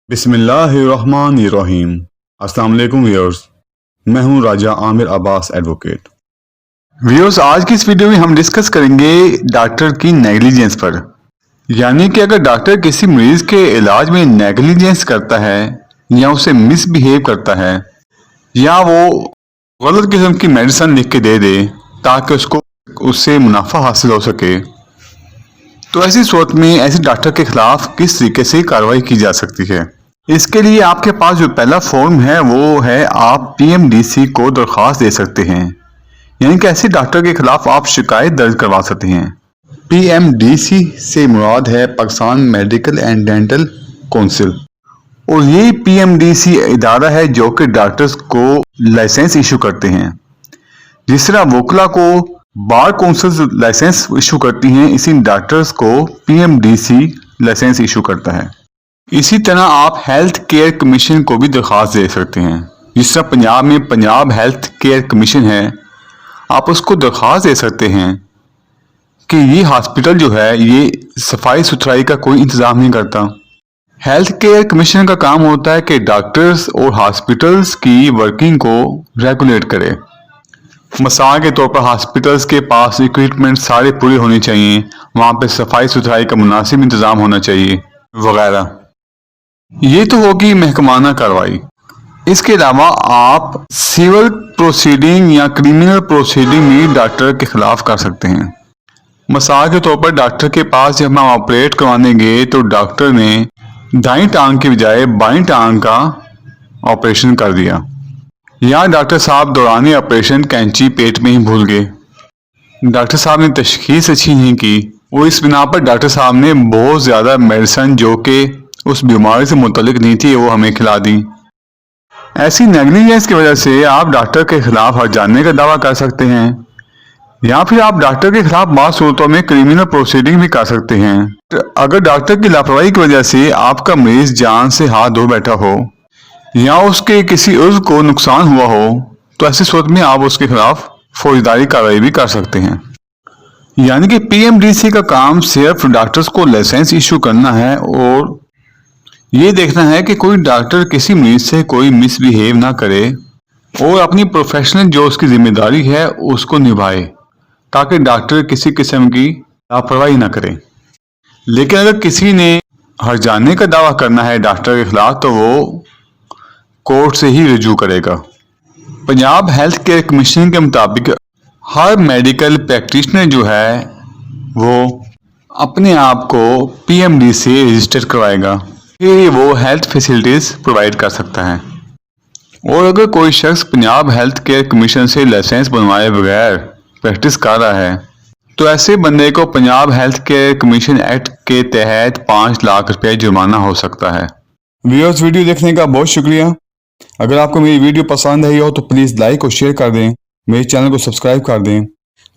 बिस्मिल्लाहिर्रहमानिर्रहीम। अस्सलाम वालेकुम व्यूअर्स, मैं हूं राजा आमिर अब्बास एडवोकेट। व्यूअर्स, आज की इस वीडियो में हम डिस्कस करेंगे डॉक्टर की नेग्लिजेंस पर। यानी कि अगर डॉक्टर किसी मरीज के इलाज में नेग्लिजेंस करता है या उसे मिसबिहेव करता है या वो गलत किस्म की मेडिसिन लिख के दे दे ताकि उससे मुनाफा हासिल हो सके, तो ऐसी सूरत में ऐसे डॉक्टर के खिलाफ किस तरीके से कार्रवाई की जा सकती है। इसके लिए आपके पास जो पहला फॉर्म है वो है आप PMDC को दरख्वास्त दे सकते हैं। यानी कि ऐसे डॉक्टर के खिलाफ आप शिकायत दर्ज करवा सकते हैं। PMDC से मुराद है Pakistan medical and dental council, और ये PMDC इदारा है जो कि डॉक्टर्स को लाइसेंस इशू करते हैं। जिस तरह वोकला को बार काउंसिल लाइसेंस इशू करती हैं, इसी डॉक्टर्स को PMDC लाइसेंस इशू करता है। इसी तरह आप हेल्थ केयर कमीशन को भी दरख्वास्त दे सकते हैं। जिस तरह पंजाब में पंजाब हेल्थ केयर कमीशन है, आप उसको दरख्वास्त दे सकते हैं कि ये हॉस्पिटल जो है ये सफाई सुथराई का कोई इंतजाम नहीं करता। हेल्थ केयर कमीशन का काम होता है कि डॉक्टर्स और हॉस्पिटल्स की वर्किंग को रेगुलेट करे। मिसाल के तौर पर हॉस्पिटल्स के पास इक्विपमेंट सारे पूरे होने चाहिए, वहाँ पे सफाई सुथराई का मुनासिब इंतजाम होना चाहिए वगैरह। ये तो होगी महकमाना कार्रवाई। इसके अलावा आप सिविल प्रोसीडिंग या क्रिमिनल प्रोसीडिंग भी डॉक्टर के खिलाफ कर सकते हैं। मिसाल के तौर पर डॉक्टर के पास जब हम ऑपरेट करवाने गए तो डॉक्टर ने दाईं टांग के बजाय बाईं टांग का ऑपरेशन कर दिया, या डॉक्टर साहब दौरान ऑपरेशन कैंची पेट में ही भूल गए। डॉक्टर साहब ने तशखीस अच्छी नहीं की, वो इस बिना पर डॉक्टर साहब ने बहुत ज़्यादा मेडिसिन जो कि उस बीमारी से मुतल्लिक नहीं थी वो हमें खिला दी। ऐसी नेग्लिजेंस की वजह से आप डॉक्टर के खिलाफ हर्जाने का दावा कर सकते हैं, या फिर आप डॉक्टर के खिलाफ बाद सूरतों में क्रिमिनल प्रोसीडिंग भी कर सकते हैं। अगर डॉक्टर की लापरवाही की वजह से आपका मरीज जान से हाथ धो बैठा हो या उसके किसी उज़्व को नुकसान हुआ हो, तो ऐसी सूरत में आप उसके खिलाफ फौजदारी कार्रवाई भी कर सकते हैं। यानी कि PMDC का काम सिर्फ डॉक्टर्स को लाइसेंस इशू करना है और ये देखना है कि कोई डॉक्टर किसी मरीज से कोई मिसबिहेव ना करे और अपनी प्रोफेशनल जो उसकी जिम्मेदारी है उसको निभाए, ताकि डॉक्टर किसी किस्म की लापरवाही ना करे। लेकिन अगर किसी ने हर्जाने का दावा करना है डॉक्टर के खिलाफ तो वो कोर्ट से ही रजू करेगा। पंजाब हेल्थ केयर कमीशन के मुताबिक हर मेडिकल प्रैक्टिशनर जो है वो अपने आप को PMDC से रजिस्टर करवाएगा, फिर वो हेल्थ फैसिलिटीज प्रोवाइड कर सकता है। और अगर कोई शख्स पंजाब हेल्थ केयर कमीशन से लाइसेंस बनवाए बगैर प्रैक्टिस कर रहा है तो ऐसे बंदे को Punjab health care commission act के तहत 5 लाख रुपए जुर्माना हो सकता है। व्यूअर्स, वीडियो देखने का बहुत शुक्रिया। अगर आपको मेरी वीडियो पसंद आई हो तो प्लीज़ लाइक और शेयर कर दें, मेरे चैनल को सब्सक्राइब कर दें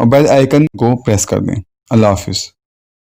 और बेल आइकन को प्रेस कर दें। अल्लाह हाफिज़।